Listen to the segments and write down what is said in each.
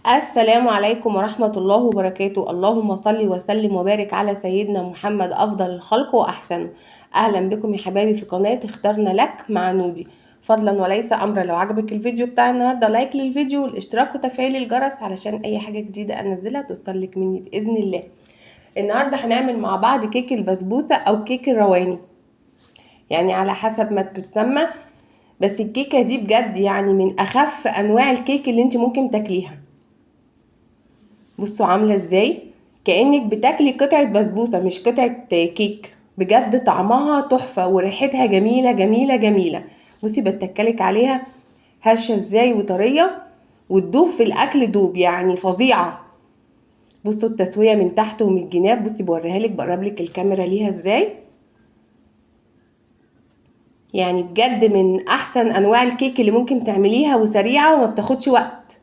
السلام عليكم ورحمة الله وبركاته. اللهم صل وسلم وبارك على سيدنا محمد أفضل الخلق وأحسن. أهلا بكم يا حبايبي في قناة اخترنا لك مع نودي. فضلا وليس أمرا، لو عجبك الفيديو بتاع النهاردة لايك للفيديو والاشتراك وتفعيل الجرس علشان أي حاجة جديدة أنزلها توصلك مني بإذن الله. النهاردة هنعمل مع بعض كيك البسبوسة أو كيك الرواني، يعني على حسب ما تسمى. بس الكيكة دي بجد يعني من أخف أنواع الكيك اللي انت ممكن تاكليها. بصوا عاملة ازاي، كأنك بتاكلي قطعة بسبوسة مش قطعة كيك. بجد طعمها تحفة وريحتها جميلة جميلة جميلة. بصي بتكلك عليها هشة ازاي وطرية، وتدوب في الاكل دوب يعني فظيعة. بصوا التسوية من تحت ومن الجناب. بصي بوريها لك، بقرب لك الكاميرا ليها ازاي. يعني بجد من احسن انواع الكيك اللي ممكن تعمليها وسريعة وما بتاخدش وقت.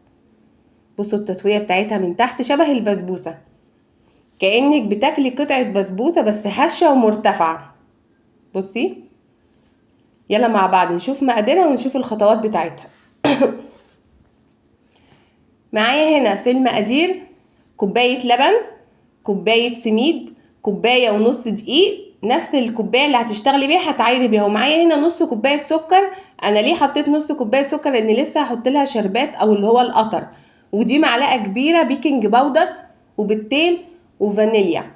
بصوا التسوية بتاعتها من تحت شبه البسبوسة، كأنك بتاكلي قطعة بسبوسة بس هشة ومرتفعة. بصي يلا مع بعض نشوف مقاديرها ونشوف الخطوات بتاعتها. معايا هنا في المقادير كوباية لبن، كوباية سميد، كوباية ونص دقيق، نفس الكوباية اللي هتشتغلي بيها هتعايري بيها. ومعايا هنا نص كوباية سكر. انا ليه حطيت نص كوباية سكر؟ لان لسه هحط لها شربات او اللي هو القطر. ودي معلقة كبيرة بيكنج باودر وبيضتين وفانيليا،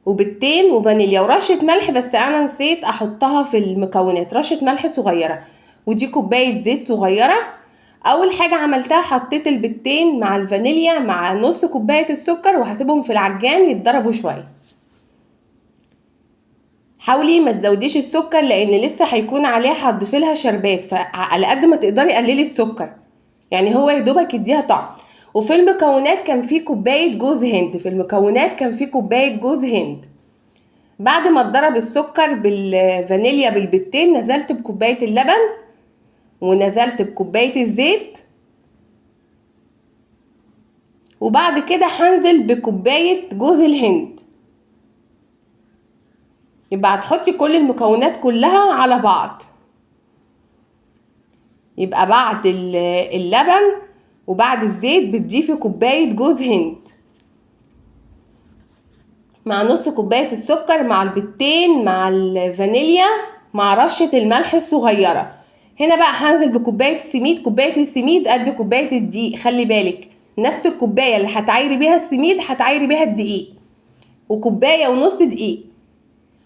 وبيضتين وفانيليا ورشة ملح، بس انا نسيت احطها في المكونات، رشة ملح صغيرة. ودي كوباية زيت صغيرة. اول حاجة عملتها حطيت البيضتين مع الفانيليا مع نص كوباية السكر وهسيبهم في العجان يتضربوا شوية. حاولي ما تزوديش السكر لان لسه هيكون عليها هتضيفي لها شربات، فعلى قد ما تقدري قللي السكر، يعني هو يا دوبك يديها طعم. وفي المكونات كان في كوباية جوز هند، في المكونات كان في كوباية جوز هند. بعد ما اتضرب السكر بالفانيليا بالبيضتين نزلت بكوباية اللبن ونزلت بكوباية الزيت، وبعد كده هنزل بكوباية جوز الهند. يبقى هتحطي كل المكونات كلها على بعض. يبقى بعد اللبن وبعد الزيت بتضيفي كوباية جوز هند مع نص كوباية السكر مع البيضتين مع الفانيليا مع رشة الملح الصغيرة. هنا بقى هنزل بكوباية السميد. كوباية السميد قد كوباية الدقيق، خلي بالك نفس الكوباية اللي هتعايري بيها السميد هتعايري بيها الدقيق، وكوباية ونص دقيق.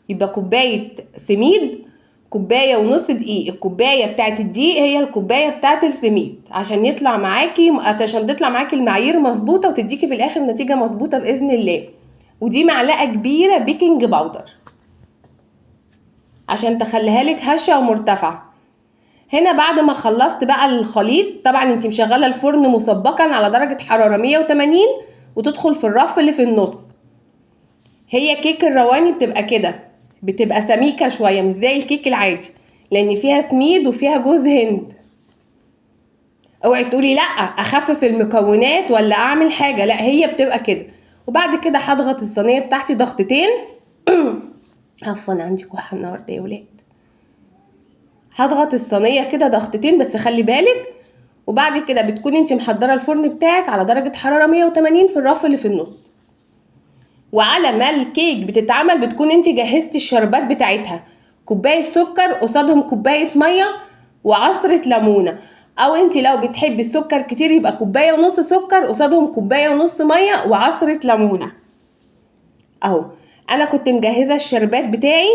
يبقى كوباية سميد كوباية ونص دقيق. الكوباية بتاعت الدقيق هي الكوباية بتاعت السميد عشان يطلع معاكي، عشان تطلع معاكي المعايير مظبوطة وتديكي في الاخر نتيجة مظبوطة بإذن الله. ودي معلقة كبيرة بيكنج باودر عشان تخليها لك هشة ومرتفعة. هنا بعد ما خلصت بقى الخليط، طبعا انت مشغله الفرن مسبقا على درجة حرارة 180 وتدخل في الرف اللي في النص. هي كيك الرواني بتبقى كده، بتبقى سميكة شوية مش زي الكيك العادي لان فيها سميد وفيها جوز هند. اوعي تقولي لا اخفف المكونات ولا اعمل حاجة، لا هي بتبقى كده. وبعد كده هضغط الصينية بتاعتي ضغطتين. عفوا عندي كحة النهارده يا ولاد. هضغط الصينيه كده ضغطتين بس خلي بالك. وبعد كده بتكوني انت محضره الفرن بتاعك على درجه حراره 180 في الرف اللي في النص. وعلى ما الكيك بتتعمل بتكون انت جهزتي الشربات بتاعتها، كوبايه سكر قصادهم كوبايه ميه وعصره ليمونه. او انت لو بتحبي السكر كتير يبقى كوبايه ونص سكر قصادهم كوبايه ونص ميه وعصره ليمونه. اهو انا كنت مجهزه الشربات بتاعي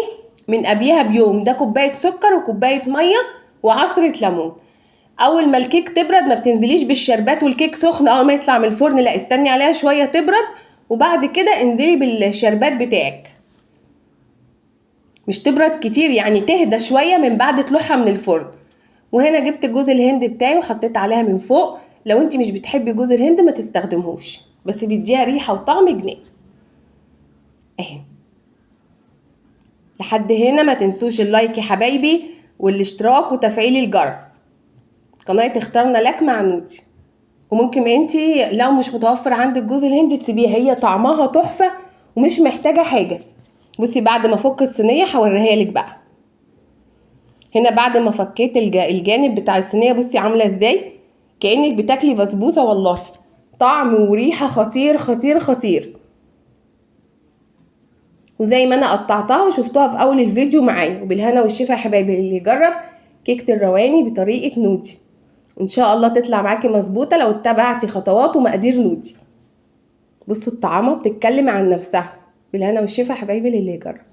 من قبلها بيوم. ده كوبايه سكر وكوبايه ميه وعصره ليمون. اول ما الكيك تبرد ما بتنزليش بالشربات والكيك سخن اول ما يطلع من الفرن، لا استني عليها شويه تبرد وبعد كده انزلي بالشربات بتاعك. مش تبرد كتير يعني تهدى شويه من بعد طلوعها من الفرن. وهنا جبت جوز الهند بتاعي وحطيت عليها من فوق. لو انت مش بتحبي جوز الهند ما تستخدمهوش، بس بيديها ريحه وطعم جنان. اهي لحد هنا ما تنسوش اللايك يا حبايبي والاشتراك وتفعيل الجرس. قناة اخترنا لك مع نودي. وممكن انتي لو مش متوفر عندك جوز الهند تسيبيها، هي طعمها تحفة ومش محتاجة حاجة. بصي بعد ما افك الصينية هوريها لك بقى. هنا بعد ما فكيت الجانب بتاع الصينية بصي عاملة ازاي، كأنك بتاكلي بسبوسة والله. طعم وريحة خطير خطير خطير. وزي ما انا قطعتها وشفتوها في اول الفيديو معايا. وبالهنا والشفا يا حبايبي اللي يجرب كيكة الرواني بطريقة نودي، وان شاء الله تطلع معاكي مظبوطة لو اتبعتي خطوات ومقادير نودي. بصوا الطعامة بتتكلم عن نفسها. بالهنا والشفا يا حبايبي اللي يجرب.